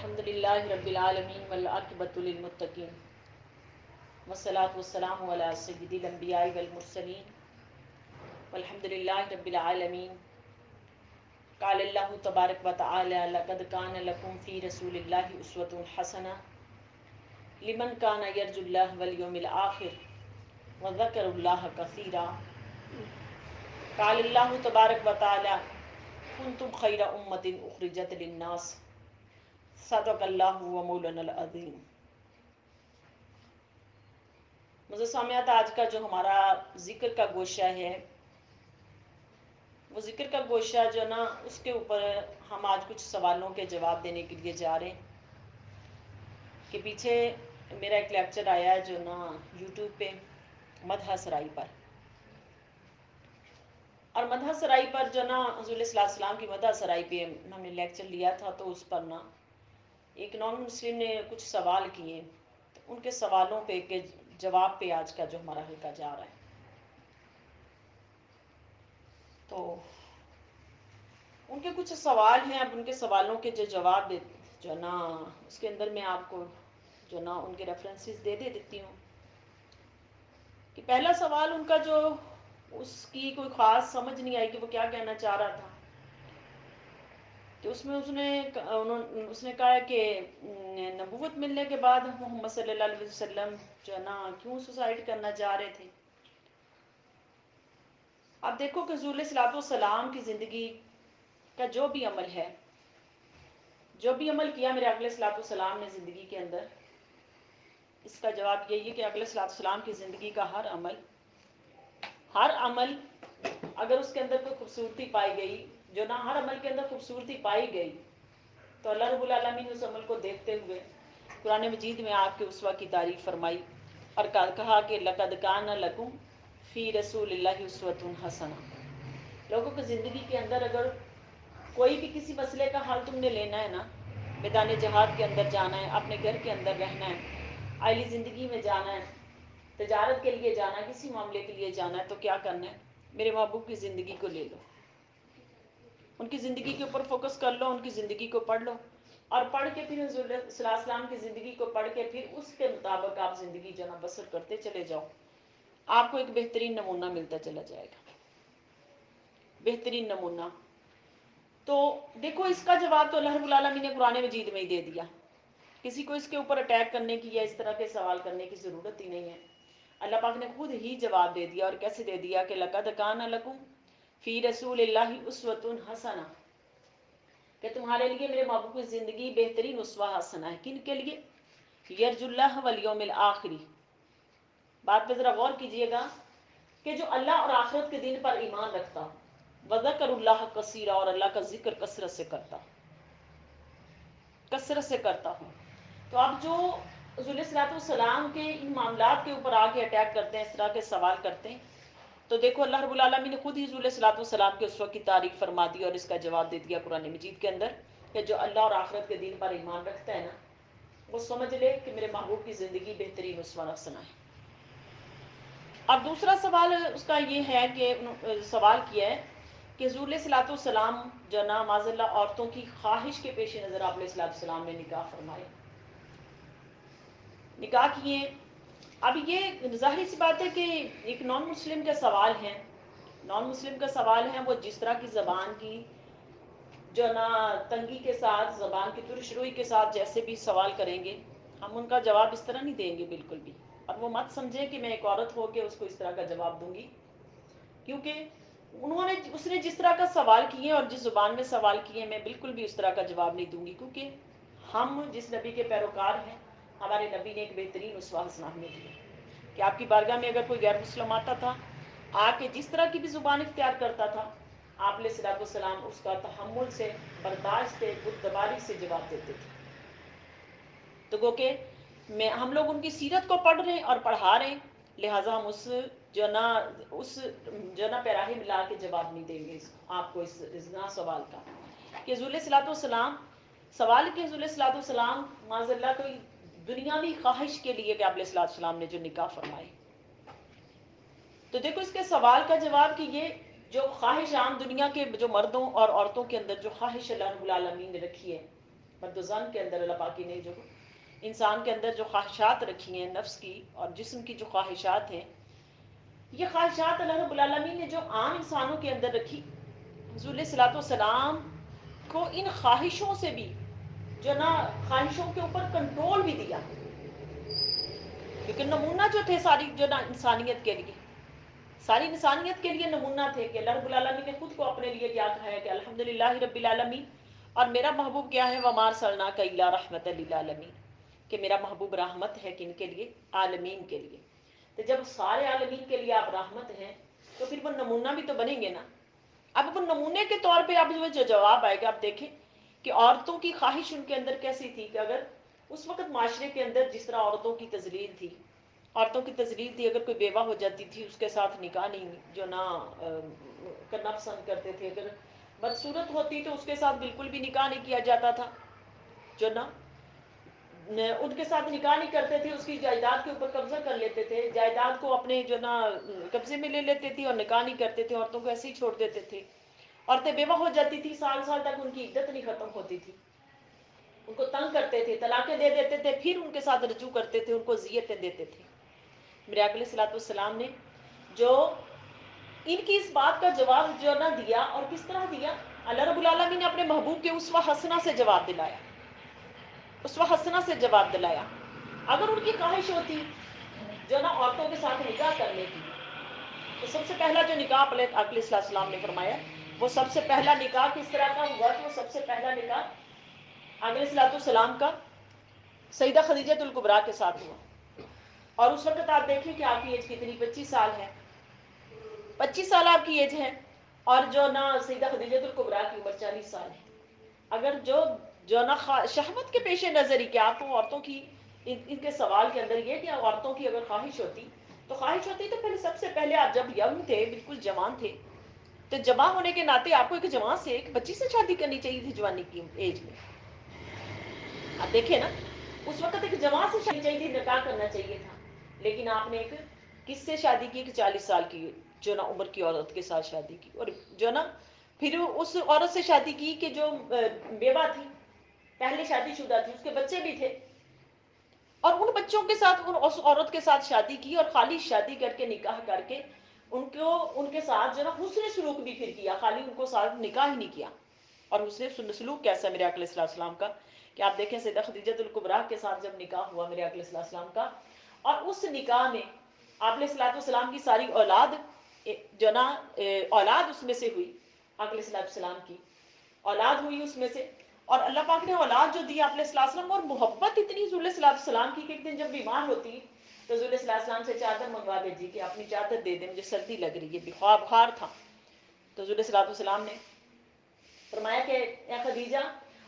الحمد للہ رب العالمین والعاقبۃ للمتقین والصلاۃ والسلام علی سید الانبیاء والمرسلین والحمد للہ رب العالمین قال اللہ تبارک و تعالی لقد کان لکم فی رسول اللہ اسوۃ حسنہ لمن کان یرجو اللہ والیوم الآخر وذکر اللہ کثیرا قال اللہ تبارک و تعالی کنتم خیر امۃ اخرجت للناس صدق اللہ و مولانا العظیم۔ مجھے سامعات، آج کا جو ہمارا ذکر کا گوشہ ہے، وہ ذکر کا گوشہ جو نا اس کے اوپر ہم آج کچھ سوالوں کے جواب دینے کے لیے جا رہے ہیں کہ پیچھے میرا ایک لیکچر آیا ہے جو نا یوٹیوب پہ مدح سرائی پر، اور مدح سرائی پر جو نا حضور صلی اللہ علیہ وسلم کی مدح سرائی پہ ہم نے لیکچر لیا تھا، تو اس پر نا ایک نان مسلم نے کچھ سوال کیے، تو ان کے سوالوں پہ کے جواب پہ آج کا جو ہمارا حلقہ جا رہا ہے۔ تو ان کے کچھ سوال ہیں، اب ان کے سوالوں کے جو جواب جو نا اس کے اندر میں آپ کو جو نا ان کے ریفرنسز دے دیتی ہوں کہ پہلا سوال ان کا جو اس کی کوئی خاص سمجھ نہیں آئی کہ وہ کیا کہنا چاہ رہا تھا، کہ اس میں اس نے کہا کہ نبوت ملنے کے بعد محمد صلی اللہ علیہ وسلم جو نا کیوں سوسائڈ کرنا چاہ رہے تھے۔ اب دیکھو کہ حضور صلی اللہ علیہ وسلم کی زندگی کا جو بھی عمل ہے، جو بھی عمل کیا میرے اقل صلی اللہ علیہ وسلم نے زندگی کے اندر، اس کا جواب یہی ہے کہ اقل صلی اللہ علیہ وسلم کی زندگی کا ہر عمل اگر اس کے اندر کوئی خوبصورتی پائی گئی، جو نہ ہر عمل کے اندر خوبصورتی پائی گئی، تو اللہ رب العالمین نے اس عمل کو دیکھتے ہوئے قرآن مجید میں آپ کے اسوہ کی تعریف فرمائی اور کہا کہ لقد کان لکم فی رسول اللہ اسوۃ حسنہ۔ لوگوں کی زندگی کے اندر اگر کوئی بھی کسی مسئلے کا حل تم نے لینا ہے نا، میدان جہاد کے اندر جانا ہے، اپنے گھر کے اندر رہنا ہے، عائلی زندگی میں جانا ہے، تجارت کے لیے جانا ہے، کسی معاملے کے لیے جانا ہے، تو کیا کرنا ہے؟ میرے محبوب کی زندگی کو لے لو، ان کی زندگی کے اوپر فوکس کر لو، ان کی زندگی کو پڑھ لو، اور پڑھ کے پھر حضور صلی اللہ علیہ وسلم کی زندگی کو پڑھ کے پھر اس کے مطابق آپ زندگی جو نا بسر کرتے چلے جاؤ، آپ کو ایک بہترین نمونہ ملتا چلا جائے گا، بہترین نمونہ۔ تو دیکھو اس کا جواب تو اللہ رب العالمین نے قرآن مجید میں ہی دے دیا، کسی کو اس کے اوپر اٹیک کرنے کی یا اس طرح کے سوال کرنے کی ضرورت ہی نہیں ہے۔ اللہ پاک نے خود ہی جواب دے دیا، اور کیسے دے دیا کہ لقد کان لکم فی رسول اللہ اسوۃ حسنہ، کہ تمہارے لیے میرے محبوب کی زندگی بہترین اسوہ حسنہ ہے۔ کن کے لیے؟ یرجو اللہ والیوم الآخری۔ بات پہ ذرا غور کیجئے گا کہ جو اللہ اور آخرت کے دن پر ایمان رکھتا، وذکر اللہ کثیرا، اور اللہ کا ذکر کثرت سے کرتا ہوں۔ تو اب جو حضور صلی اللہ علیہ وسلم کے ان معاملات کے اوپر آ کے اٹیک کرتے ہیں، اس طرح کے سوال کرتے ہیں، تو دیکھو اللہ رب العالمین نے خود ہی حضور صلی اللہ علیہ وسلم کے اسوہ کی تعریف فرما دی اور اس کا جواب دے دیا قرآن مجید کے اندر کہ جو اللہ اور آخرت کے دن پر ایمان رکھتا ہے نا، وہ سمجھ لے کہ میرے محبوب کی زندگی بہترین اسوہ حسنہ ہے۔ اب دوسرا سوال اس کا یہ ہے کہ سوال کیا ہے کہ حضور صلی اللہ علیہ وسلم جو نا معاذ اللہ عورتوں کی خواہش کے پیش نظر آپ صلی اللہ علیہ وسلم نے نکاح فرمائے، نکاح کیے۔ اب یہ ظاہر سی بات ہے کہ ایک نان مسلم کا سوال ہے، نان مسلم کا سوال ہے، وہ جس طرح کی زبان کی جو نا تنگی کے ساتھ، زبان کی ترش روئی کے ساتھ جیسے بھی سوال کریں گے، ہم ان کا جواب اس طرح نہیں دیں گے بالکل بھی، اور وہ مت سمجھے کہ میں ایک عورت ہو کے اس کو اس طرح کا جواب دوں گی، کیونکہ اس نے جس طرح کا سوال کیے اور جس زبان میں سوال کیے، میں بالکل بھی اس طرح کا جواب نہیں دوں گی، کیونکہ ہم جس نبی کے پیروکار ہیں، ہمارے نبی نے ایک بہترین اسوہ حسنہ ہمیں دیا کہ آپ کی بارگاہ میں اگر کوئی غیر مسلم آتا تھا، آ کے جس طرح کی بھی زبان اختیار کرتا تھا، آپ علیہ الصلوۃ والسلام اس کا تحمل سے، برداشت سے، بردباری سے جواب دیتے تھے۔ تو گو کہ ہم لوگ ان کی سیرت کو پڑھ رہے ہیں اور پڑھا رہے ہیں، لہٰذا ہم اس جو نا پیراہے ملا کے جواب نہیں دیں گے آپ کو اس سوال کا کہ حضور صلی اللہ علیہ وسلم سوال کہ حضور صلی اللہ علیہ وسلم معاذ اللہ کوئی دنیاوی خواہش کے لیے کہ آپ علیہ السلام نے جو نکاح فرمائے۔ تو دیکھو اس کے سوال کا جواب کہ یہ جو خواہش عام دنیا کے جو مردوں اور عورتوں کے اندر جو خواہش اللہ رب العالمین نے رکھی ہے، مرد و زن کے اندر اللہ پاک نے جو انسان کے اندر جو خواہشات رکھی ہیں نفس کی اور جسم کی جو خواہشات ہیں، یہ خواہشات اللہ رب العالمین نے جو عام انسانوں کے اندر رکھی، حضور علیہ الصلوۃ والسلام کو ان خواہشوں سے بھی جو نا خواہشوں کے اوپر کنٹرول بھی دیا، کیونکہ نمونہ جو تھے ساری جو نا انسانیت کے لیے، ساری انسانیت کے لیے نمونہ تھے کہ اللہ رب العالمین نے خود کو اپنے لیے کیا کہا ہے کہ الحمدللہ رب العالمین، اور میرا محبوب کیا ہے وَمَا أَرْسَلْنَاكَ إِلَّا رَحْمَةً لِلْعَالَمِينَ، کہ میرا محبوب رحمت ہے کن کے لیے؟ عالمین کے لیے۔ تو جب سارے عالمین کے لیے آپ رحمت ہیں تو پھر وہ نمونہ بھی تو بنیں گے نا۔ اب وہ نمونے کے طور پہ اب جو جواب آئے گا، آپ دیکھیں کہ عورتوں کی خواہش ان کے اندر کیسی تھی کہ اگر اس وقت معاشرے کے اندر جس طرح عورتوں کی تذلیل تھی، عورتوں کی تذلیل تھی، اگر کوئی بیوہ ہو جاتی تھی اس کے ساتھ نکاح نہیں جو نہ کرنا پسند کرتے تھے، اگر بدصورت ہوتی تو اس کے ساتھ بالکل بھی نکاح نہیں کیا جاتا تھا، جو نا ان کے ساتھ نکاح نہیں کرتے تھے، اس کی جائیداد کے اوپر قبضہ کر لیتے تھے، جائیداد کو اپنے جو نا قبضے میں لے لیتے تھے اور نکاح نہیں کرتے تھے، عورتوں کو ایسے ہی چھوڑ دیتے تھے۔ عورتیں بیوہ ہو جاتی تھی، سال سال تک ان کی عدت نہیں ختم ہوتی تھی، ان کو تنگ کرتے تھے، طلاقیں دے دیتے تھے، پھر ان کے ساتھ رجوع کرتے تھے، ان کو اذیتیں دیتے تھے۔ میرے آقا علیہ الصلوۃ والسلام نے جو ان کی اس بات کا جواب جو نہ دیا، اور کس طرح دیا، اللہ رب العالمین نے اپنے محبوب کے اسوہ حسنہ سے جواب دلایا، اسوہ حسنہ سے جواب دلایا۔ اگر ان کی خواہش ہوتی جو نا عورتوں کے ساتھ نکاح کرنے کی، تو سب سے پہلا جو نکاح آقا علیہ السلام نے فرمایا، وہ سب سے پہلا نکاح کس طرح کا ہوا کہ وہ سب سے پہلا نکاح آقا علیہ السلام کا سیدہ خدیجہ الکبریٰ کے ساتھ ہوا۔ اور اس وقت آپ دیکھیں کہ آپ کی ایج کتنی، 25 سال ہے، 25 سال آپ کی ایج ہے، اور جو نا سیدہ خدیجہ الکبریٰ کی عمر 40 سال ہے۔ اگر جو نا شہوت کے پیش نظر ہی کہ آپ کو عورتوں کی ان کے سوال کے اندر یہ کہ عورتوں کی اگر خواہش ہوتی تو پہلے سب سے پہلے آپ جب ینگ تھے، بالکل جوان تھے، تو جوان ہونے کے ناطے آپ کو ایک جوان سے ایک بچی سے شادی کرنی چاہیے تھی جوانی کی ایج میں۔ آپ دیکھیں نا، اس وقت ایک جوان سے شادی چاہیے تھی، نکاح کرنا چاہیے تھا، لیکن آپ نے ایک کس سے شادی کی کہ 40 سال کی جو نا عمر کی عورت کے ساتھ شادی کی، اور جو نا پھر اس عورت سے شادی کی کہ جو بیوہ تھی، پہلے شادی شدہ تھی، اس کے بچے بھی تھے، اور ان بچوں کے ساتھ اس عورت کے ساتھ شادی کی، اور خالی شادی کر کے نکاح کر کے ان کے ساتھ جو نا حسن سلوک بھی پھر کیا، خالی ان کو ساتھ نکاح ہی نہیں کیا۔ اور حسن سلوک کیسا میرے آقا علیہ السلام کا کہ آپ دیکھیں سیدہ خدیجہ الکبریٰ کے ساتھ جب نکاح ہوا میرے آقا علیہ السلام کا، اور اس نکاح میں آپ علیہ السلام کی ساری اولاد جو نا اولاد اس میں سے ہوئی، آقا علیہ السلام کی اولاد ہوئی اس میں سے، اور اللہ پاک نے اولاد جو دی آپ علیہ السلام، اور محبت اتنی حضور علیہ السلام کی کہ ایک دن جب بیمار ہوتی تو حضور علیہ السلام سے چادر منگوا بھیجی کہ اپنی چادر دے دے، مجھے سردی لگ رہی ہے، بخار تھا۔ تو حضور علیہ السلام نے فرمایا کہ اے خدیجہ،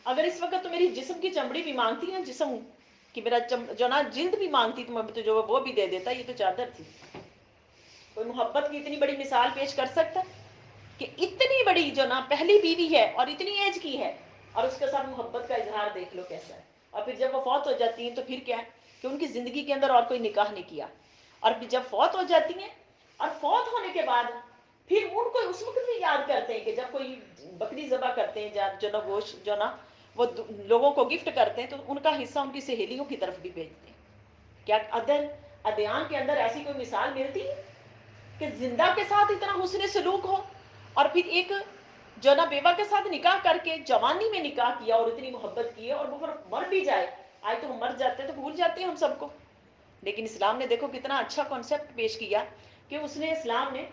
اگر اس وقت تو میری جسم کی چمڑی بھی مانگتی ہے، جسم کہ میرا جو نا جلد بھی مانگتی تو میں تو جو وہ بھی دے دیتا، یہ تو چادر تھی۔ کوئی محبت کی اتنی بڑی مثال پیش کر سکتا کہ اتنی بڑی جو نا پہلی بیوی ہے اور اتنی ایج کی ہے، اور اس کے ساتھ محبت کا اظہار دیکھ لو کیسا ہے۔ اور پھر جب وہ فوت ہو جاتی ہیں تو پھر کیا ہے کہ ان کی زندگی کے اندر اور کوئی نکاح نہیں کیا، اور پھر جب فوت ہو جاتی ہیں، اور فوت ہونے کے بعد پھر ان کو اس وقت بھی یاد کرتے ہیں کہ جب کوئی بکری ذبح کرتے ہیں، جو نا گوشت جو نا وہ لوگوں کو گفٹ کرتے ہیں، تو ان کا حصہ ان کی سہیلیوں کی طرف بھی بھیجتے ہیں۔ کیا ادیان کے اندر ایسی کوئی مثال ملتی ہے کہ زندہ کے ساتھ اتنا حسن سلوک ہو، اور پھر ایک جو نا بیوہ کے ساتھ نکاح کر کے جوانی میں نکاح کیا اور اتنی محبت کی ہے، اور وہ مر بھی جائے، آج تو ہم مر جاتے ہیں تو بھول جاتے ہیں ہم سب کو، لیکن اسلام نے دیکھو کتنا اچھا کانسیپٹ پیش کیا کہ اس نے اسلام نے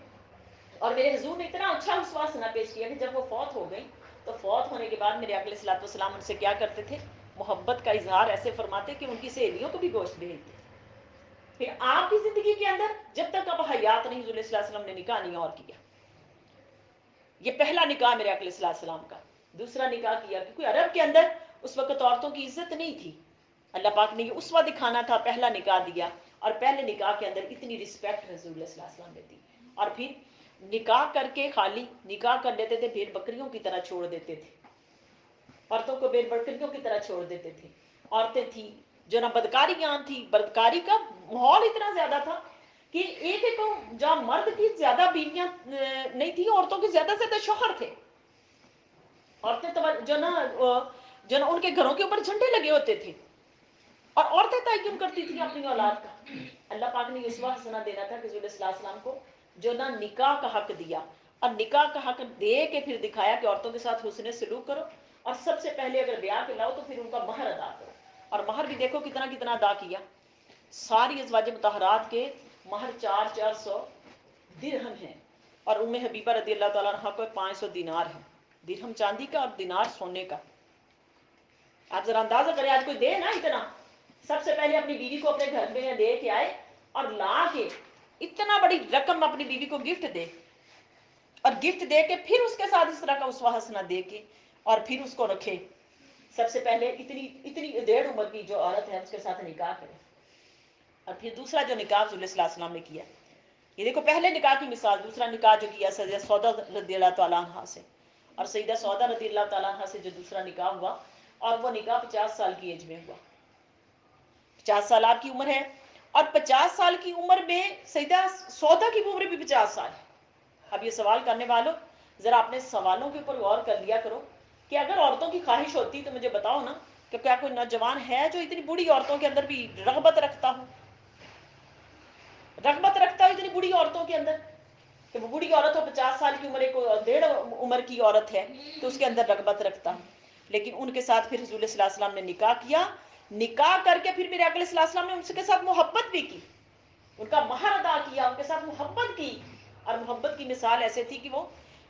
اور میرے حضور نے اتنا اچھا اسواسنا پیش کیا کہ جب وہ فوت ہو گئی تو فوت ہونے کے بعد میرے آقا علیہ السلام ان سے کیا کرتے تھے، محبت کا اظہار ایسے فرماتے کہ ان کی سہیلیوں کو بھی گوشت بھیجتے تھے۔ پھر آپ کی زندگی کے اندر جب تک اب حیات نہیں، حضور صلی اللہ علیہ وسلم نے نکاح نہیں اور کیا۔ یہ پہلا نکاح میرے آقا علیہ السلام کا۔ دوسرا نکاح کیا کیونکہ عرب کے اندر اس وقت عورتوں کی عزت نہیں تھی، اللہ پاک نے یہ اسوہ دکھانا تھا، پہلا نکاح دیا، اور پہلے نکاح کے اندر اتنی رسپیکٹ رسول اللہ صلی اللہ علیہ وسلم نے دی، اور پھر نکاح کر کے خالی نکاح کر لیتے تھے، بھیڑ بکریوں کی طرح چھوڑ دیتے تھے، عورتوں کو بھیڑ بکریوں کی طرح چھوڑ دیتے تھے۔ عورتیں تھیں جو نا بدکاری عام تھی، بدکاری کا ماحول اتنا زیادہ تھا کہ ایک ایک جہاں مرد کی زیادہ بیویاں نہیں تھی، عورتوں کے زیادہ سے زیادہ شوہر تھے۔ عورتیں جو نا جو نا ان کے گھروں کے اوپر جھنڈے لگے ہوتے تھے، اور عورتیں تعین کرتی تھی اپنی اولاد کا. اللہ پاک نے یسوع حسنہ دینا تھا کہ حضور صلی اللہ علیہ وسلم کو جو نا نکاح کا حق دیا، اور نکاح کا حق دے کے پھر دکھایا کہ عورتوں کے ساتھ حسن سلوک کرو، اور سب سے پہلے اگر بیاہ پہ لاؤ تو پھر ان کا مہر ادا کرو. اور مہر بھی دیکھو کتنا کتنا ادا کیا. ساری ازواج مطہرات کے مہر 400 درہم ہیں، اور ام حبیبہ رضی اللہ تعالیٰ عنہ کو 500 دینار ہے. درہم چاندی کا اور دینار سونے کا. آپ ذرا اندازہ کریں، آج کوئی دے نا اتنا، سب سے پہلے اپنی بیوی کو اپنے گھر میں دے کے آئے اور لا کے اتنا بڑی رقم اپنی بیوی کو گفٹ دے، اور گفٹ دے کے پھر اس کے ساتھ اس طرح کا اسوہ حسنہ دے کے اور پھر اس کو رکھے. سب سے پہلے اتنی 1.5 عمر کی جو عورت ہے اس کے ساتھ نکاح کرے، اور پھر دوسرا جو نکاح رسول صلی اللہ علیہ وسلم نے کیا، یہ دیکھو پہلے نکاح کی مثال. دوسرا نکاح جو کیا سیدہ سودا رضی اللہ تعالیٰ عنہ سے، اور سیدہ سودا رضی اللہ تعالیٰ عنہ سے جو دوسرا نکاح ہوا، اور وہ نکاح 50 سال کی ایج میں ہوا. 50 سال آپ کی عمر ہے، اور 50 سال کی عمر میں سیدہ سودا کی عمر بھی 50 سال. اب یہ سوال کرنے والوں ذرا اپنے سوالوں کے اوپر غور کر لیا کرو کہ اگر عورتوں کی خواہش ہوتی تو مجھے بتاؤ نا کہ کیا کوئی نوجوان ہے جو اتنی بوڑھی عورتوں کے اندر بھی رغبت رکھتا ہو، اتنی بوڑھی عورتوں کے اندر، کہ وہ بوڑھی عورت ہو 50 سال کی عمر، ایک 1.5 عمر کی عورت ہے تو اس کے اندر رغبت رکھتا ہوں. لیکن ان کے ساتھ پھر رسول صلی اللہ علیہ وسلم نے نکاح کیا. نکاح کر کے پھر میرے آقا صلی اللہ علیہ وسلم نے ان کے ساتھ محبت بھی کی، ان کا مہر ادا کیا، ان کے ساتھ محبت کی. اور محبت کی مثال ایسے تھی کہ وہ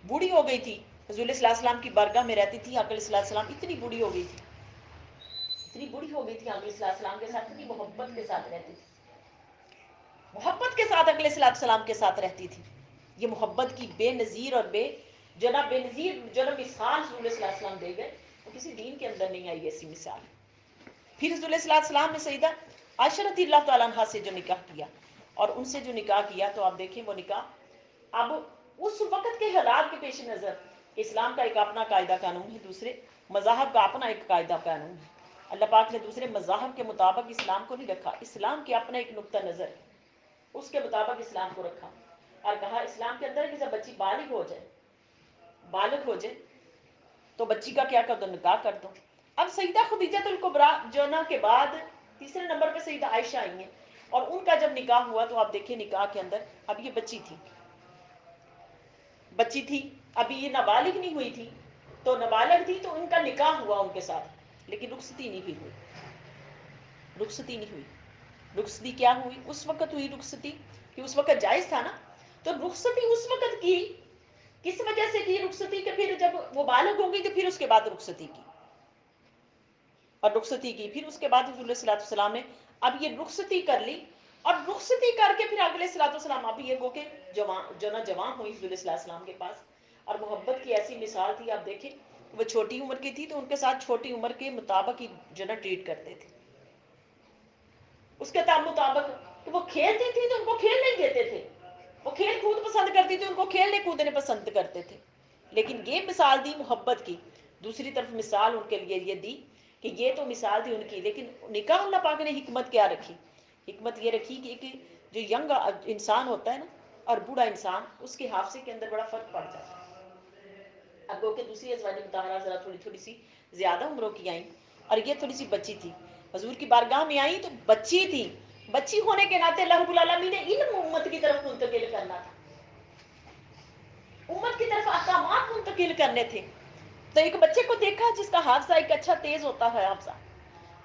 بوڑھی ہو گئی تھی، رسول صلی اللہ علیہ وسلم کی بارگاہ میں رہتی تھی. آقا صلی اللہ علیہ وسلم اتنی بوڑھی ہو گئی تھی، اتنی بوڑھی ہو گئی تھی، آقا صلی اللہ علیہ وسلم کے ساتھ اتنی محبت کے ساتھ رہتی تھی، محبت کے ساتھ آقا صلی اللہ علیہ وسلم کے ساتھ رہتی تھی. یہ محبت کی بے نظیر اور بے نظیر جو نا مثال رسول صلی اللہ علیہ وسلم دے گئے، وہ کسی دین کے اندر نہیں آئی ایسی مثال. پھر رسول صلی اللہ علیہ وسلم نے سیدہ عائشہ رضی اللہ تعالیٰ عنہ سے جو نکاح کیا، اور ان سے جو نکاح کیا، تو آپ دیکھیں وہ نکاح اب اس وقت کے حالات کے پیش نظر، اسلام کا ایک اپنا قاعدہ قانون ہے، دوسرے مذاہب کا اپنا ایک قاعدہ قانون ہے. اللہ پاک نے دوسرے مذاہب کے مطابق اسلام کو نہیں رکھا، اسلام کے اپنا ایک نقطہ نظر ہے، اس کے مطابق اسلام کو رکھا، اور کہا اسلام کے اندر کہ جب بچی بالغ ہو جائے تو بچی کا کیا کر دو، نکاح کر دو. اب سیدہ خدیجہ الکبریٰ جو نا کے بعد تیسرے نمبر پہ سیدہ عائشہ آئی ہیں، اور ان کا جب نکاح ہوا تو آپ دیکھیں نکاح کے اندر اب یہ بچی تھی، ابھی یہ نابالغ نہیں ہوئی تھی، تو نابالغ تھی تو ان کا نکاح ہوا ان کے ساتھ، لیکن رخصتی نہیں ہوئی. رخصتی کیا ہوئی؟ اس وقت ہوئی رخصتی کہ اس وقت جائز تھا نا، تو رخصتی اس وقت کی، کس وجہ سے کی رخصتی کہ پھر جب وہ بالغ ہو گئی تو پھر اس کے بعد رخصتی کی، اور رخصتی کی پھر اس کے بعد حضور صلی اللہ علیہ وسلم نے اب یہ رخصتی کر لی، اور رخصتی کر کے پھر اگلے صلی اللہ علیہ وسلم اب یہ گو کہ جوان ہوئی حضور صلی اللہ علیہ وسلم کے پاس. اور محبت کی ایسی مثال تھی، آپ دیکھیں وہ چھوٹی عمر کی تھی تو ان کے ساتھ چھوٹی عمر کے مطابق ہی جو نا ٹریٹ کرتے تھے، اس کے مطابق کہ وہ کھیلتی تھی تو ان کو کھیل نہیں دیتے تھے، وہ کھیل کود پسند کرتی تھی ان کو کھیلنے کودنے پسند کرتے تھے. لیکن یہ مثال دی محبت کی. دوسری طرف مثال ان کے لیے یہ دی کہ یہ تو مثال تھی ان کی، لیکن نکاح اللہ پاک نے حکمت کیا رکھی؟ حکمت یہ رکھی کہ جو ینگ انسان ہوتا ہے نا اور بوڑھا انسان، اس کے حافظے کے اندر بڑا فرق پڑ جاتا ہے. اب وہ کہ دوسری ازواج مطہرات ذرا تھوڑی سی زیادہ عمروں کی آئیں، اور یہ تھوڑی سی بچی تھی، حضور کی بارگاہ میں آئی تو بچی تھی. بچی ہونے کے ناطے اللہ رب العالمین نے علم امت کی طرف منتقل کرنا تھا، امت کی طرف احکامات منتقل کرنے تھے. تو ایک بچے کو دیکھا جس کا حافظہ ایک اچھا تیز ہوتا ہے حافظہ،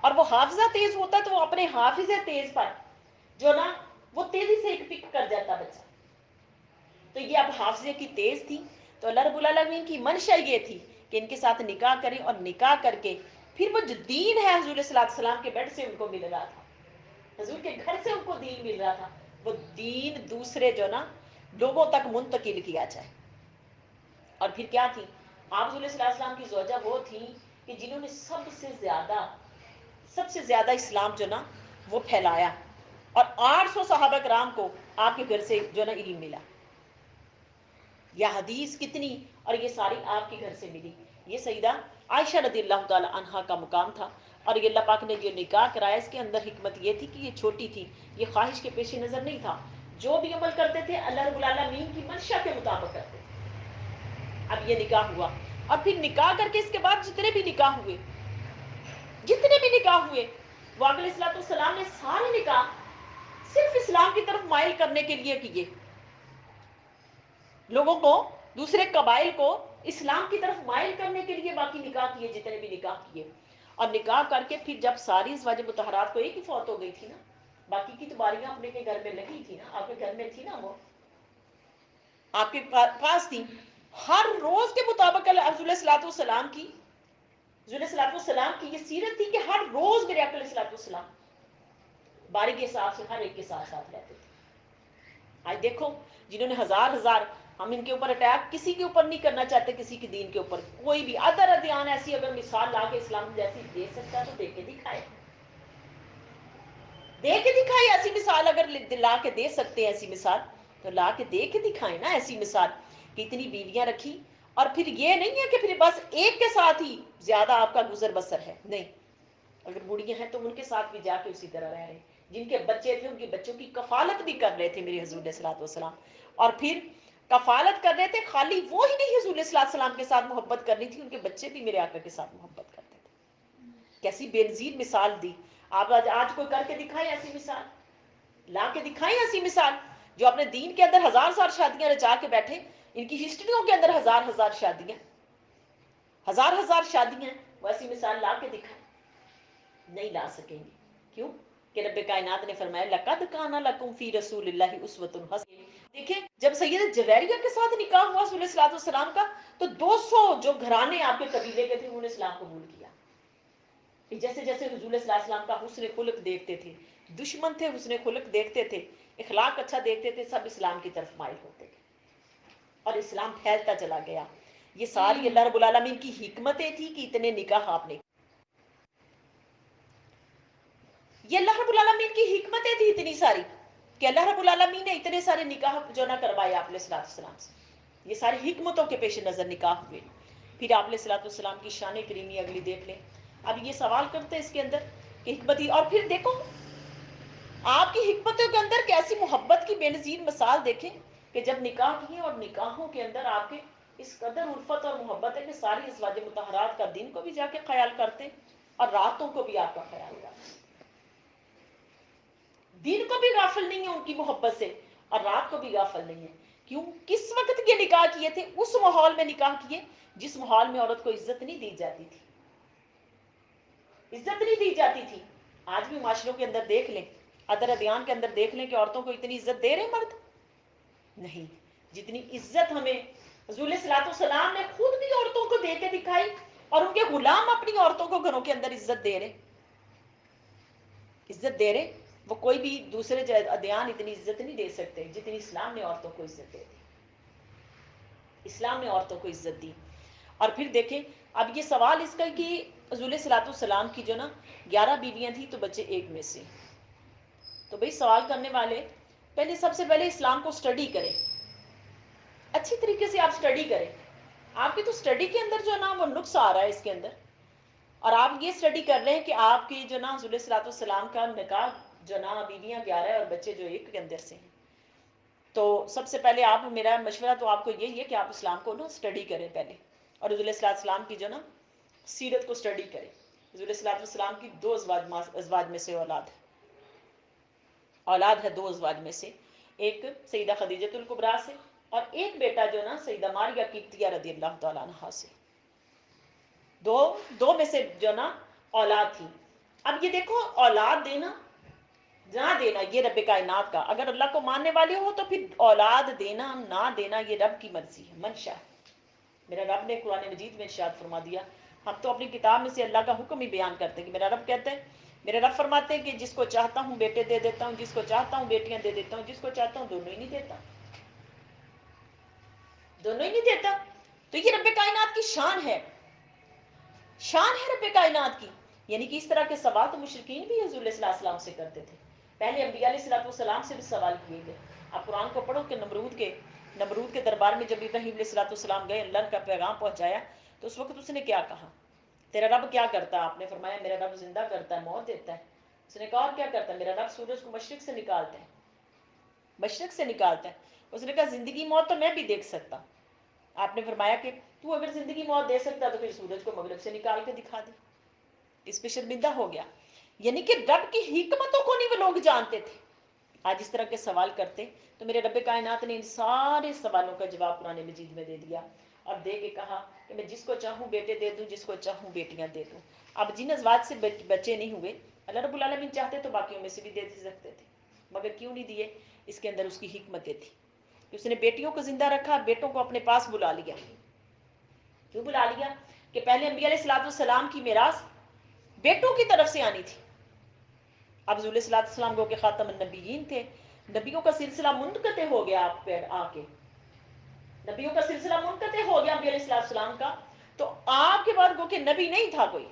اور وہ حافظہ تیز ہوتا تو وہ اپنے حافظے تیز پر جو نا وہ تیزی سے ایک پک کر جاتا بچہ. تو یہ اب حافظے کی تیز تھی، تو اللہ رب العالمین کی منشا یہ تھی کہ ان کے ساتھ نکاح کریں، اور نکاح کر کے پھر وہ جو دین ہے حضور صلی اللہ علیہ وسلم کے بیڈ سے ان کو مل رہا تھا، حضور کے گھر سے ان کو دین مل رہا تھا، وہ دین دوسرے جو نا لوگوں تک منتقل کیا جائے. اور پھر کیا تھی؟ آپ صلی اللہ علیہ وسلم کی زوجہ وہ تھی کہ جنہوں نے سب سے زیادہ اسلام جو نا وہ پھیلایا، اور 800 صحابہ کرام کو آپ کے گھر سے جو نا علم ملا. یہ حدیث کتنی، اور یہ ساری آپ کے گھر سے ملی. یہ سیدہ عائشہ رضی اللہ تعالی عنہا کا مقام تھا. اور یہ اللہ پاک نے جو نکاح کرایا اس کے اندر حکمت یہ تھی کہ یہ چھوٹی تھی، یہ خواہش کے پیش نظر نہیں تھا، جو بھی عمل کرتے تھے اللہ رب العالمین کی منشا کے مطابق کرتے تھے. اب یہ نکاح ہوا، اور پھر نکاح کر کے اس کے بعد جتنے بھی نکاح ہوئے جتنے بھی نکاح ہوئے وہ آقا علیہ الصلوۃ والسلام نے سارے نکاح صرف اسلام کی طرف مائل کرنے کے لیے کیے، لوگوں کو، دوسرے قبائل کو اسلام کی طرف مائل کرنے کے لیے باقی نکاح کیے، جتنے بھی نکاح کیے. اور نکاح کر کے پھر جب ساری ازواج مطہرات کو ایک ہی فوت ہو گئی تھی نا، باقی کی تو باریاں اپنے کے گھر میں لگی تھی نا، آپ کے گھر میں تھی نا، وہ آپ کے پاس تھی. ہر روز کے مطابق رسول صلاۃ والسلام کی یہ سیرت تھی کہ ہر روز میرے آقا علیہ الصلوۃ والسلام باری کے حساب سے ہر ایک کے ساتھ ساتھ رہتے تھے. آج دیکھو جنہوں نے ہزار ہم ان کے اوپر اٹیک کسی کے اوپر نہیں کرنا چاہتے، کسی کے دین کے اوپر، کوئی بھی ادر ادیان ایسی اگر مثال لا کے اسلام جیسی دے سکتا ہے تو دے کے دکھائے، دے کے دکھائے. ایسی مثال اگر لا کے دے سکتے ہیں، ایسی مثال تو لا کے دے کے دکھائیں نا. ایسی مثال کہ اتنی بیویاں رکھی، اور پھر یہ نہیں ہے کہ پھر بس ایک کے ساتھ ہی زیادہ آپ کا گزر بسر ہے، نہیں. اگر بوڑھیاں ہیں تو ان کے ساتھ بھی جا کے اسی طرح رہ رہے. جن کے بچے تھے ان کے بچوں کی کفالت بھی کر رہے تھے میرے حضور علیہ الصلوۃ والسلام. اور پھر کفالت کر رہے تھے، خالی وہ ہی نہیں حضور علیہ الصلوۃ والسلام کے ساتھ محبت کرنی تھی، ان کے بچے بھی میرے آقا کے ساتھ محبت کرتے تھے. کیسی بے نظیر مثال دی. آپ آج کوئی کر کے دکھائیں ایسی مثال، لا کے دکھائیں ایسی مثال. جو اپنے دین کے اندر ہزار شادیاں رچا کے بیٹھے، ان کی ہسٹریوں کے اندر ہزار شادیاں، ہزار شادیاں، وہ ایسی مثال لا کے دکھائیں. نہیں لا سکیں گے. کیوں؟ کہ رب کائنات نے فرمایا لقد کان لکم فی رسول اللہ اسوۃ حسنہ. دیکھیں جب سیدہ جویریہ کے ساتھ نکاح ہوا رسول صلی اللہ علیہ وسلم کا، تو 200 جو گھرانے آپ کے قبیلے کے تھے انہوں نے اسلام قبول کیا. جیسے جیسے حضور صلی اللہ علیہ وسلم کا حسن خلق دیکھتے تھے، دشمن تھے حسن خلق دیکھتے تھے، اخلاق اچھا دیکھتے تھے، سب اسلام کی طرف مائل ہوتے گئے اور اسلام پھیلتا چلا گیا. یہ ساری اللہ رب العالمین کی حکمتیں تھی کہ اتنے نکاح آپ نے، یہ اللہ رب العالمین کی حکمتیں تھی اتنی ساری کہ اللہ رب العالمین نے اتنے سارے نکاح جو نہ کروائے آپ علیہ السلام سے. یہ ساری حکمتوں کے پیش نظر نکاح ہوئے. پھر آپ علیہ السلام کی شان کریمی اگلی دیکھ لیں. اب یہ سوال کرتے ہیں اس کے اندر کہ حکمتی، اور پھر دیکھو آپ کی حکمتوں کے اندر کیسی محبت کی بے نظیر مثال دیکھیں کہ جب نکاح کیے اور نکاحوں کے اندر آپ کے اس قدر الفت اور محبت ہے کہ ساری ازواج مطہرات کا دن کو بھی جا کے خیال کرتے اور راتوں کو بھی آپ کا خیال کرتے. دن کو بھی غافل نہیں ہے ان کی محبت سے اور رات کو بھی غافل نہیں ہے. کیوں؟ کس وقت یہ نکاح کیے تھے؟ اس ماحول میں نکاح کیے جس ماحول میں عورت کو عزت نہیں دی جاتی تھی. عزت نہیں دی جاتی تھی. آج بھی معاشروں کے اندر دیکھ لیں، ادر ادیان کے اندر دیکھ لیں کہ عورتوں کو اتنی عزت دے رہے مرد؟ نہیں. جتنی عزت ہمیں حضور صلی اللہ علیہ وسلم نے خود بھی عورتوں کو دے کے دکھائی، اور ان کے غلام اپنی عورتوں کو گھروں کے اندر عزت دے رہے، عزت دے رہے. وہ کوئی بھی دوسرے ادیان اتنی عزت نہیں دے سکتے جتنی اسلام نے عورتوں کو عزت دے دی. اسلام نے عورتوں کو عزت دی. اور پھر دیکھیں اب یہ سوال اس کا کہ حضور صلی اللہ علیہ وسلم کی جو نا 11 بیویاں تھیں تو بچے ایک میں سے. تو بھئی سوال کرنے والے پہلے سب سے پہلے اسلام کو سٹڈی کریں، اچھی طریقے سے آپ سٹڈی کریں. آپ کی تو سٹڈی کے اندر جو ہے نا وہ نقص آ رہا ہے اس کے اندر. اور آپ یہ سٹڈی کر رہے ہیں کہ آپ کی جو نا حضور صلی اللہ علیہ وسلم کا نکاح جو نا بیویاں 11 ہے اور بچے جو ایک کے اندر سے ہیں. تو سب سے پہلے آپ، میرا مشورہ تو آپ کو یہی ہے کہ آپ اسلام کو نا سٹڈی کریں پہلے، اور حضور صلی اللہ علیہ وسلم کی جو نا سیرت کو سٹڈی کریں. حضور صلی اللہ علیہ وسلم کی 2 ازواج میں سے اولاد ہے 2 ازواج میں سے، ایک سیدہ خدیجہ الکبریٰ سے اور ایک بیٹا جو نا سیدہ ماریہ قبطیہ رضی اللہ تعالیٰ عنہا سے. دو میں سے جو نا اولاد تھی. اب یہ دیکھو اولاد دینا نہ دینا یہ رب کائنات کا، اگر اللہ کو ماننے والے ہو تو پھر اولاد دینا نہ دینا یہ رب کی مرضی ہے، منشا ہے. میرا رب نے قرآن مجید میں ارشاد فرما دیا. ہم تو اپنی کتاب میں سے اللہ کا حکم ہی بیان کرتے ہیں کہ میرا رب کہتے ہیں، میرے رب فرماتے ہیں کہ جس کو چاہتا ہوں بیٹے دے دیتا ہوں، جس کو چاہتا ہوں بیٹیاں دے دیتا ہوں، جس کو چاہتا ہوں دونوں ہی نہیں دیتا، دونوں ہی نہیں دیتا. تو یہ رب کائنات کی شان ہے، شان ہے رب کائنات کی. یعنی کہ اس طرح کے سوال تو مشرکین بھی حضور صلی اللہ علیہ وسلم سے کرتے تھے. پہلے انبیاء علیہ السلام سے بھی سوال کیے گئے. آپ قرآن کو پڑھو کہ نمرود کے دربار میں جب ابراہیم علیہ السلام گئے، اللہ کا پیغام پہنچایا، تو اس وقت اس نے کیا کہا؟ تیرا رب کیا کرتا ہے؟ آپ نے فرمایا میرا رب زندہ کرتا ہے، موت دیتا ہے. اس نے کہا اور کیا کرتا ہے؟ میرا رب سورج کو مشرق سے نکالتا ہے، مشرق سے نکالتا ہے. اس نے کہا زندگی موت تو میں بھی دیکھ سکتا. آپ نے فرمایا کہ تو اگر زندگی موت دے سکتا تو پھر سورج کو مغرب سے نکال کے دکھا دے. اس پہ شرمندہ ہو گیا. یعنی کہ رب کی حکمتوں کو نہیں وہ لوگ جانتے تھے. آج اس طرح کے سوال کرتے تو میرے رب کائنات نے ان سارے سوالوں کا جواب قرآن مجید میں دے دیا اور دے کے کہا کہ میں جس کو چاہوں بیٹے دے دوں, جس کو چاہوں بیٹیاں دے دوں. اب جن ازواج سے بچے نہیں ہوئے, اللہ رب العالمین چاہتے تو باقیوں میں سے بھی دے سکتے تھے, مگر کیوں نہیں دیے؟ اس کے اندر اس کی حکمتیں تھی کہ اس نے بیٹیوں کو زندہ رکھا, بیٹوں کو اپنے پاس بلا لیا. کیوں بلا لیا؟ کہ پہلے انبیاء علیہ الصلوۃ والسلام کی میراث بیٹوں کی طرف سے آنی تھی. اب حضور صلی اللہ علیہ وسلم کو کہ خاتم النبیین تھے, نبیوں کا سلسلہ منقطع ہو گیا آپ پہ آ کے, نبیوں کا سلسلہ منقطع ہو گیا انبیاء علیہ السلام کا, تو آپ کے بعد گو کہ نبی نہیں تھا کوئی.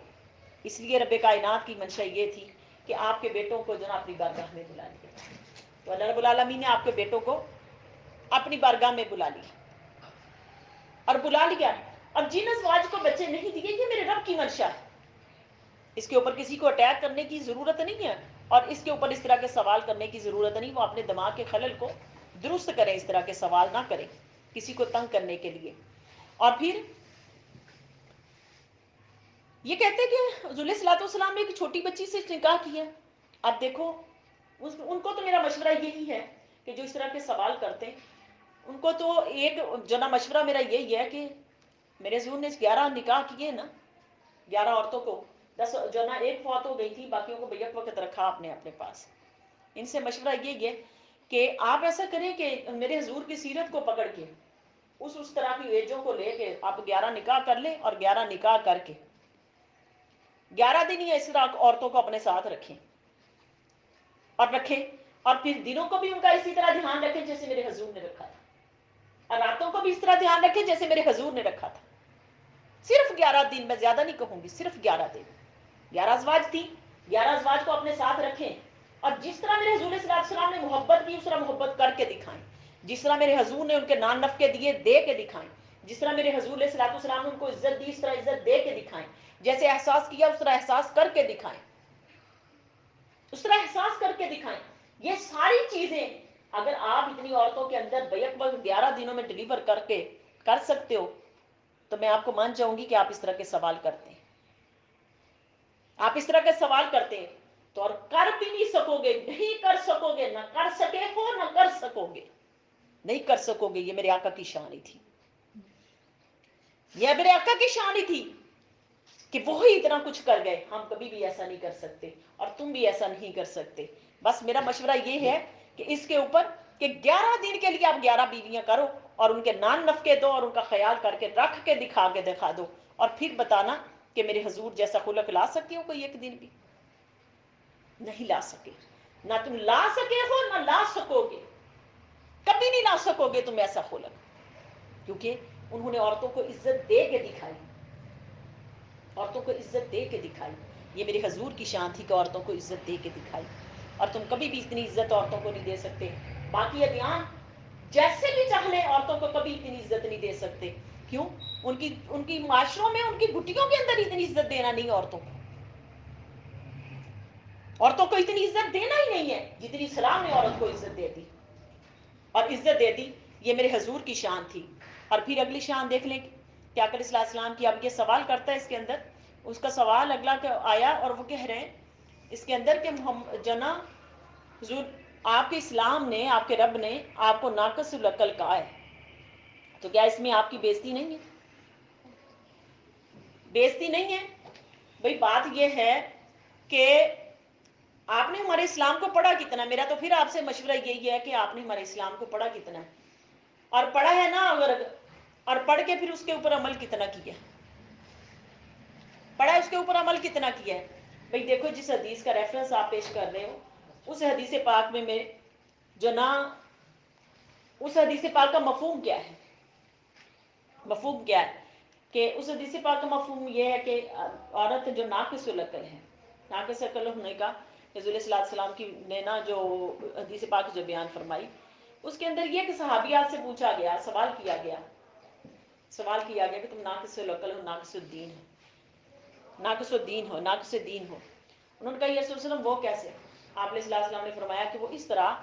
اس لیے رب کائنات کی منشا یہ تھی کہ آپ کے بیٹوں کو جو نا اپنی بارگاہ میں بلا لیا. تو اللہ رب العالمین نے آپ کے بیٹوں کو اپنی بارگاہ میں بلا لیا اور بلا لیا. اب جن ازواج کو بچے نہیں دیے یہ میرے رب کی منشا ہے, اس کے اوپر کسی کو اٹیک کرنے کی ضرورت نہیں ہے اور اس کے اوپر اس طرح کے سوال کرنے کی ضرورت نہیں. وہ اپنے دماغ کے خلل کو درست کریں, اس طرح کے سوال نہ کریں کسی کو تنگ کرنے کے لیے. اور پھر یہ کہتے ہیں کہ حضور صلی اللہ علیہ وسلم نے ایک چھوٹی بچی سے نکاح کیا. اب دیکھو ان کو تو میرا مشورہ یہی ہے کہ جو اس طرح کے سوال کرتے ہیں ان کو تو ایک جو نا مشورہ میرا یہی ہے کہ میرے حضور نے 11 نکاح کیے نا, 11 عورتوں کو 10 جو نا ایک فوت ہو گئی تھی, باقیوں کو بیک وقت رکھا آپ نے اپنے پاس. ان سے مشورہ یہی ہے کہ آپ ایسا کریں کہ میرے حضور کی سیرت کو پکڑ کے اس طرح کی ایجوں کو لے کے آپ 11 نکاح کر لیں اور 11 نکاح کر کے 11 دن ہی اس طرح عورتوں کو اپنے ساتھ رکھیں اور رکھیں, اور پھر دنوں کو بھی ان کا اسی طرح دھیان رکھیں جیسے میرے حضور نے رکھا تھا, اور راتوں کو بھی اس طرح دھیان رکھیں جیسے میرے حضور نے رکھا تھا. صرف 11 دن, میں زیادہ نہیں کہوں گی, صرف 11 دن. 11 ازواج تھی, 11 ازواج کو اپنے ساتھ رکھیں اور جس طرح میرے حضور صلی اللہ علیہ وسلم نے محبت کی اس طرح محبت کر کے دکھائیں. جس طرح میرے حضور نے ان کے نان نفقے دیے دے کے دکھائیں. جس طرح میرے حضور صلی اللہ علیہ وسلم نے ان کو عزت دی اس طرح عزت دے کے دکھائیں. جیسے احساس کیا اس طرح احساس کر کے دکھائیں, اس طرح احساس کر کے دکھائیں. یہ ساری چیزیں اگر آپ اتنی عورتوں کے اندر بیک وقت 11 دنوں میں ڈلیور کر کے کر سکتے ہو تو میں آپ کو مان جاؤں گی کہ آپ اس طرح کے سوال کرتے ہیں. آپ اس طرح کے سوال کرتے ہیں تو اور کر بھی نہیں سکو گے, نہیں کر سکو گے, نہ کر سکے ہو نہ کر سکو گے, نہیں کر سکو گے. یہ میرے آقا کی شان ہی تھی, یہ میرے آقا کی شان ہی تھی کہ وہی اتنا کچھ کر گئے. ہم کبھی بھی ایسا نہیں کر سکتے اور تم بھی ایسا نہیں کر سکتے. بس میرا مشورہ یہ ہے کہ اس کے اوپر کہ 11 دن کے لیے آپ 11 بیویاں کرو اور ان کے نان نفقے دو اور ان کا خیال کر کے رکھ کے دکھا دو اور پھر بتانا کہ میرے حضور جیسا خلق لا سکے ہو کوئی ایک دن بھی؟ نہیں لا سکے. نہ تم لا سکے ہو نہ لا سکو گے, کبھی نہیں لا سکو گے تم ایسا خلق, کیونکہ انہوں نے عورتوں کو عزت دے کے دکھائی, عورتوں کو عزت دے کے دکھائی. یہ میرے حضور کی شان تھی کہ عورتوں کو عزت دے کے دکھائی, اور تم کبھی بھی اتنی عزت عورتوں کو نہیں دے سکتے. باقی ادیان جیسے بھی چاہ لیں عورتوں کو کبھی اتنی عزت نہیں دے سکتے. کیوں؟ ان کی معاشروں میں ان کی گھٹیوں کے اندر اتنی عزت دینا نہیں عورتوں کو, عورتوں کو اتنی عزت دینا ہی نہیں ہے جتنی اسلام نے عورت کو عزت دے دی اور عزت دے دی. یہ میرے حضور کی شان تھی. اور پھر اگلی شان دیکھ لیں کہ آقا علیہ السلام کی, اب یہ سوال کرتا ہے اس کے اندر, اس کا سوال اگلا آیا اور وہ کہہ رہے ہیں اس کے اندر کہ جنا حضور آپ کے اسلام نے, آپ کے رب نے آپ کو ناقص العقل کہا ہے, تو کیا اس میں آپ کی بےزتی نہیں ہے؟ بےزتی نہیں ہے. بھئی بات یہ ہے کہ آپ نے ہمارے اسلام کو پڑھا کتنا؟ میرا تو پھر آپ سے مشورہ یہی ہے کہ آپ نے ہمارے اسلام کو پڑھا کتنا ہے, اور پڑھا ہے نا اگر, اور پڑھ کے پھر اس کے اوپر عمل کتنا کیا, پڑھا اس کے اوپر عمل کتنا کیا ہے. بھئی دیکھو جس حدیث کا ریفرنس آپ پیش کر رہے ہو اس حدیث پاک میں جو نا اس حدیث پاک کا مفہوم کیا ہے؟ مفہوم کیا ہے کہ اس حدیث پاک کا مفہوم یہ ہے کہ عورت جو ناقص العقل ہے, ناقص عقل ہونے کا حضور صلی اللہ علیہ وسلم کی نے نا جو حدیث پاک جو بیان فرمائی اس کے اندر یہ کہ صحابیات سے پوچھا گیا, سوال کیا گیا کہ تم ناقص العقل ہو, ناقص الدین ہو, ناقص الدین ہو, ناقص دین ہو. انہوں نے کہا یا رسول اللہ علیہ وسلم وہ کیسے؟ آپ علیہ السلام نے فرمایا کہ وہ اس طرح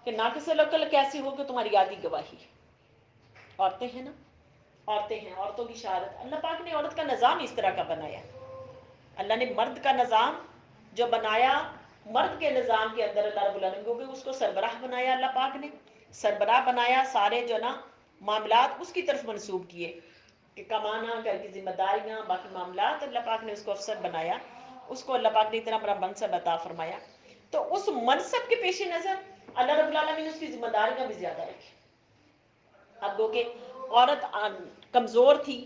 کہ ناقص العقل کیسی ہو کہ تمہاری یادی گواہی. عورتیں ہیں نا, عورتیں ہیں, عورتوں کی شہادت, اللہ پاک نے عورت کا نظام اس طرح کا بنایا. اللہ نے مرد کا نظام جو بنایا، مرد کے نظام کے اندر اللہ رب العالمین کو اس کو سربراہ بنایا، اللہ پاک نے سربراہ بنایا، سارے جو نا معاملات اس کی طرف منسوب کیے کہ کمانا، گھر کی ذمہ داریاں، باقی معاملات، اللہ پاک نے اس کو افسر بنایا، اس کو اللہ پاک نے اتنا بڑا منصب عطا فرمایا. تو اس منصب کے پیش نظر اللہ رب العالمین نے اس کی ذمہ داریاں بھی زیادہ رکھی. اب گو کہ عورت کمزور تھی،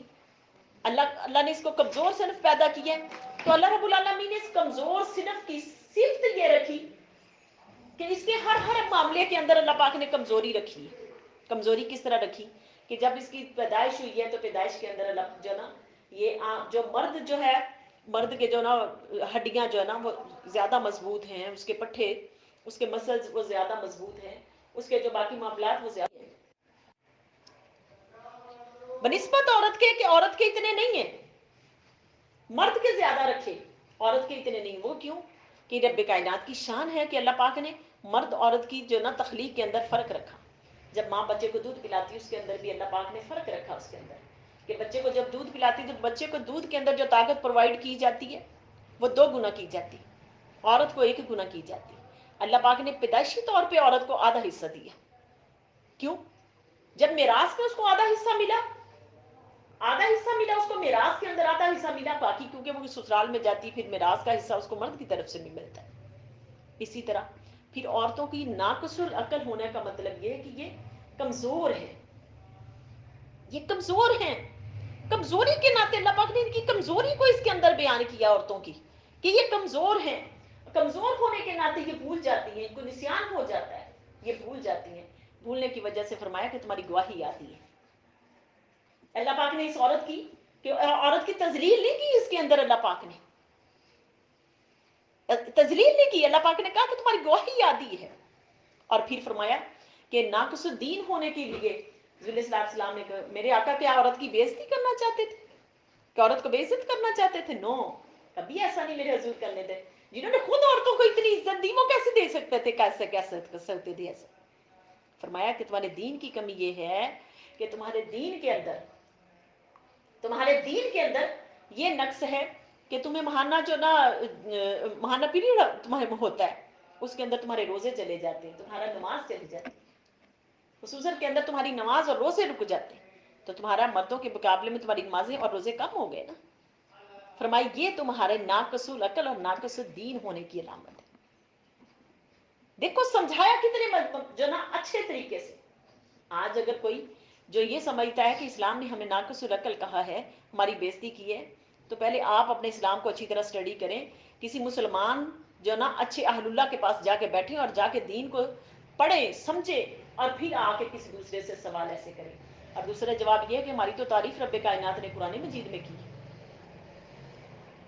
اللہ نے اس کو کمزور صنف پیدا کی ہے، تو اللہ رب العالمین نے اس کمزور صنف کی صفت یہ رکھی کہ اس کے ہر معاملے کے اندر اللہ پاک نے کمزوری رکھی ہے. کمزوری کس طرح رکھی کہ جب اس کی پیدائش ہوئی ہے تو پیدائش کے اندر اللہ جو نا یہ جو مرد جو ہے، مرد کے جو نا ہڈیاں جو ہے نا وہ زیادہ مضبوط ہیں، اس کے پٹھے، اس کے مسلز وہ زیادہ مضبوط ہیں، اس کے جو باقی معاملات وہ زیادہ ہیں بنسبت عورت کے، کہ عورت کے اتنے نہیں ہیں، مرد کے زیادہ رکھے، عورت کے اتنے نہیں. وہ کیوں کہ رب کائنات کی شان ہے کہ اللہ پاک نے مرد عورت کی جو نا تخلیق کے اندر فرق رکھا. جب ماں بچے کو دودھ پلاتی ہے اس کے اندر بھی اللہ پاک نے فرق رکھا اس کے اندر کہ بچے کو جب دودھ پلاتی تو بچے کو دودھ کے اندر جو طاقت پرووائڈ کی جاتی ہے وہ 2 گنا کی جاتی، عورت کو 1 گنا کی جاتی. اللہ پاک نے پیدائشی طور پہ عورت کو آدھا حصہ دیا. کیوں؟ جب میراث میں اس کو آدھا حصہ ملا، آدھا حصہ ملا اس کو میراث کے اندر، آدھا حصہ ملا باقی کیونکہ وہ سسرال میں جاتی پھر میراث کا حصہ اس کو مرد کی طرف سے بھی ملتا ہے. اسی طرح پھر عورتوں کی ناقص العقل ہونے کا مطلب یہ ہے کہ یہ کمزور ہے، یہ کمزور ہیں. کمزوری کے ناطے اللہ پاک نے ان کی کمزوری کو اس کے اندر بیان کیا عورتوں کی کہ یہ کمزور ہیں. کمزور ہونے کے ناطے یہ بھول جاتی ہیں، ان کو نسیان ہو جاتا ہے، یہ بھول جاتی ہیں. بھولنے کی وجہ سے فرمایا کہ تمہاری گواہی آتی ہے. اللہ پاک نے اس عورت کی کہ عورت کی تذلیل نہیں کی، اس کے اندر اللہ پاک نے تذلیل نہیں کی. اللہ پاک نے کہا کہ تمہاری گواہی آتی ہے. اور پھر فرمایا کہ ناقص الدین ہونے کے لیے رسول اللہ علیہ وسلم نے کہا، میرے آقا کیا عورت کی بے عزتی کرنا چاہتے تھے؟ کہ عورت کو بے عزت کرنا چاہتے تھے؟ نو، کبھی ایسا نہیں میرے حضور کرنے دے. جنہوں نے خود عورتوں کو اتنی عزت دی وہ کیسے دے سکتے تھے؟ کیسے کر سکتے تھے ایسا؟ فرمایا کہ تمہارے دین کی کمی یہ ہے کہ تمہارے دین کے اندر یہ نقص ہے کہ تمہیں ماہانہ جو نا ماہانہ پیریڈ تمہارے ہوتا ہے، اس کے اندر تمہارے روزے چلے جاتے ہیں، تمہارا نماز چلی جاتی ہے، خصوصاً کے اندر تمہاری نماز اور روزے رک جاتے ہیں. تو تمہارا مردوں کے مقابلے میں تمہاری نمازیں اور روزے کم ہو گئے نا. فرمائی یہ تمہارے ناقص العقل اور ناقص الدین ہونے کی علامت ہے. دیکھو سمجھایا کتنے جو نا اچھے طریقے سے. آج اگر کوئی جو یہ سمجھتا ہے کہ اسلام نے ہمیں ناقص العقل کہا ہے، ہماری بےزتی کی ہے، تو پہلے آپ اپنے اسلام کو اچھی طرح اسٹڈی کریں. کسی مسلمان جو نا اچھے اہل اللہ کے پاس جا کے بیٹھیں اور جا کے دین کو پڑھیں سمجھے اور پھر آ کے کسی دوسرے سے سوال ایسے کریں. اور دوسرا جواب یہ ہے کہ ہماری تو تعریف رب کائنات نے قرآن مجید میں کی ہے.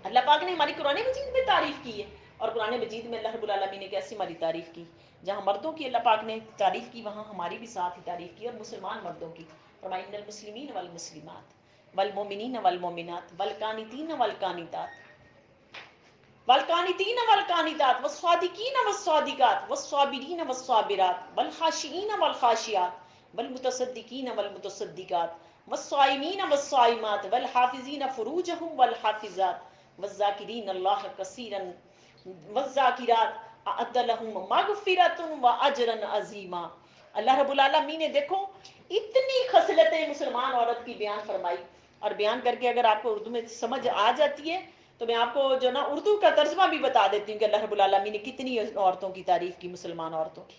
اللہ پاک نے ہماری قرآن مجید میں تعریف کی ہے، اور قرآن مجید میں اللہ رب العالمین نے کیسی ہماری تعریف کی. جہاں مردوں کی اللہ پاک نے تعریف کی وہاں ہماری بھی ساتھ ہی تعریف کی، اور مسلمان مردوں کی. فرمایا ان المسلمین والمسلمات والمؤمنین والمؤمنات والقانتین والقانتات والقانتین والقانتات والصادقین والصادقات والصابرین والصابرات والخاشعین والخاشعات والمتصدقین والمتصدقات والصائمین والصائمات والحافظین فروجهم والحافظات والذاکرین اللہ کثیرا والذاکرات اعد لهم مغفرۃ واجرا عظیما. اللہ رب العالمین نے دیکھو اتنی خصلتیں مسلمان عورت کی بیان فرمائی، اور بیان کر کے اگر آپ کو اردو میں سمجھ آ جاتی ہے تو میں آپ کو جو نا اردو کا ترجمہ بھی بتا دیتی ہوں کہ اللہ رب العالمین نے کتنی عورتوں کی تعریف کی، مسلمان عورتوں کی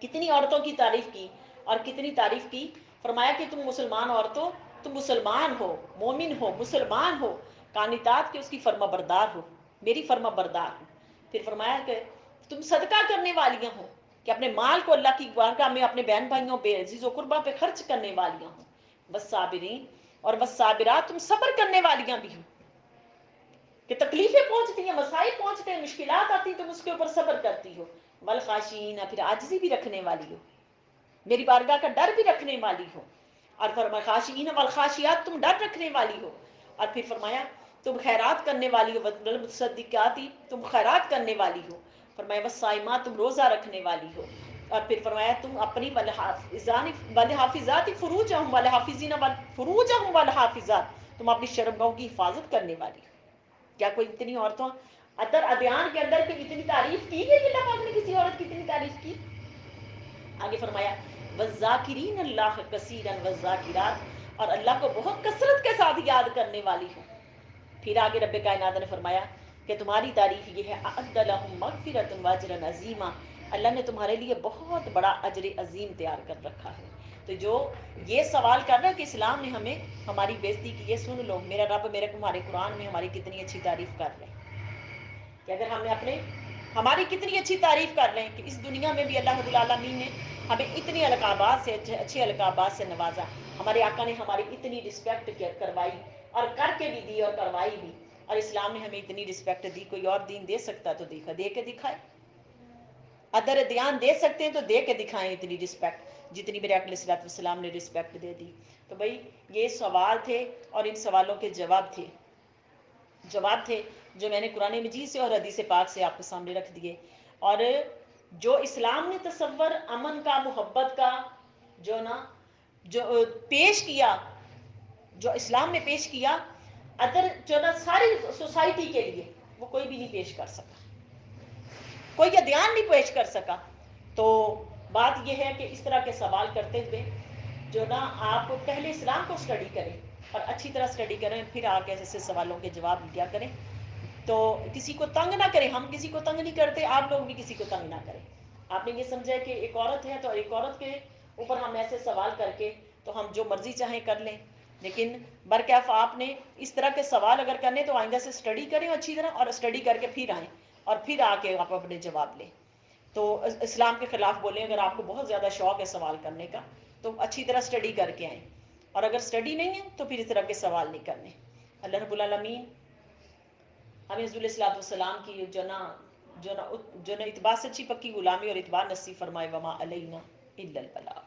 کتنی عورتوں کی تعریف کی اور کتنی تعریف کی. فرمایا کہ تم مسلمان عورتوں، تم مسلمان ہو، مومن ہو، مسلمان ہو، قانتات کے اس کی فرما بردار ہو، میری فرما بردار ہو. پھر فرمایا کہ تم صدقہ کرنے والیاں ہو، کہ اپنے مال کو اللہ کی بارگاہ میں اپنے بہن بھائیوں پہ، عزیز و قربا پہ خرچ کرنے والیاں ہو. والصابرین اور والصابرات، تم صبر کرنے والیاں بھی ہو، کہ تکلیفیں پہنچتی ہیں، مسائل پہنچتے ہیں، مشکلات آتی ہیں، تم اس کے اوپر صبر کرتی ہو. والخاشعین، پھر عاجزی بھی رکھنے والی ہو، میری بارگاہ کا ڈر بھی رکھنے والی ہو. اور فرمایا خاشعین والخاشعات، تم ڈر رکھنے والی ہو. اور پھر فرمایا تم خیرات کرنے والی ہو، والمتصدقات، تم خیرات کرنے والی ہو. فرمایا والصائمات، تم روزہ رکھنے والی ہو. اور پھر فرمایا تم اپنی والحافظات فروجہم والحافظین فروجہم والحافظات، تم اپنی شرمگاہوں کی حفاظت کرنے والی ہو. کیا کوئی اتنی عورتوں ادر ادیان کے اندر کوئی اتنی تعریف کی گئی اللہ پاک نے کسی عورت کی اتنی تعریف کی؟ آگے فرمایا وَالذَّاكِرِينَ اللَّهَ كَثِيرًا وَالذَّاكِرَاتِ، اور اللہ کو بہت کثرت کے ساتھ یاد کرنے والی ہوں۔ پھر آگے رب کائنات نے فرمایا کہ تمہاری تعریف یہ ہے اعد لہم مغفرۃ واجرا عظیما، اللہ نے تمہارے لیے بہت بڑا اجر عظیم تیار کر رکھا ہے۔ تو جو یہ سوال کر رہا ہے کہ اسلام نے ہمیں ہماری بےزتی کی، یہ سن لو میرا رب میرے تمہارے قرآن میں ہماری کتنی اچھی تعریف کر رہے ہیں کہ اگر ہم نے اپنے ہماری کتنی اچھی تعریف کر رہے ہیں کہ اس دنیا میں بھی اللہ رب العالمین نے ہمیں اتنی القابات سے اچھے القابات سے نوازا، ہمارے آقا نے ہماری اتنی رسپیکٹ کروائی اور کر کے بھی دی اور کروائی بھی، اور اسلام نے ہمیں اتنی رسپیکٹ دی، کوئی اور دین دے سکتا تو دے کے دکھائے، ادر دھیان دے سکتے ہیں تو دے کے دکھائیں اتنی رسپیکٹ جتنی میرے علیہ الصلوۃ والسلام نے رسپیکٹ دے دی۔ تو بھائی یہ سوال تھے اور ان سوالوں کے جواب تھے جو میں نے قرآن مجید سے اور حدیث پاک سے آپ کے سامنے رکھ دیے، اور جو اسلام نے تصور امن کا، محبت کا جو پیش کیا، جو اسلام نے پیش کیا ادر ساری سوسائٹی کے لیے، وہ کوئی بھی نہیں پیش کر سکا، کوئی ادیان نہیں پیش کر سکا۔ تو بات یہ ہے کہ اس طرح کے سوال کرتے ہوئے آپ پہلے اسلام کو اسٹڈی کریں اور اچھی طرح اسٹڈی کریں، پھر آگے ایسے سوالوں کے جواب دیا کریں۔ تو کسی کو تنگ نہ کریں، ہم کسی کو تنگ نہیں کرتے، آپ لوگ بھی کسی کو تنگ نہ کریں۔ آپ نے یہ سمجھا کہ ایک عورت ہے تو ایک عورت کے اوپر ہم ایسے سوال کر کے تو ہم جو مرضی چاہیں کر لیں، لیکن برکیف آپ نے اس طرح کے سوال اگر کرنے تو آئندہ سے اسٹڈی کریں اچھی طرح، اور اسٹڈی کر کے پھر آئیں اور پھر آ کے آپ اپنے جواب لیں۔ تو اسلام کے خلاف بولیں اگر آپ کو بہت زیادہ شوق ہے سوال کرنے کا تو اچھی طرح اسٹڈی کر کے آئیں، اور اگر اسٹڈی نہیں ہے تو پھر اس طرح کے سوال نہیں کرنے۔ اللہ رب العالمین ہمیں حضور علیہ الصلوۃ والسلام کی جو نا اتباع سچی پکی غلامی اور اتباع نصیب فرمائے، وما علینا الا البلاغ۔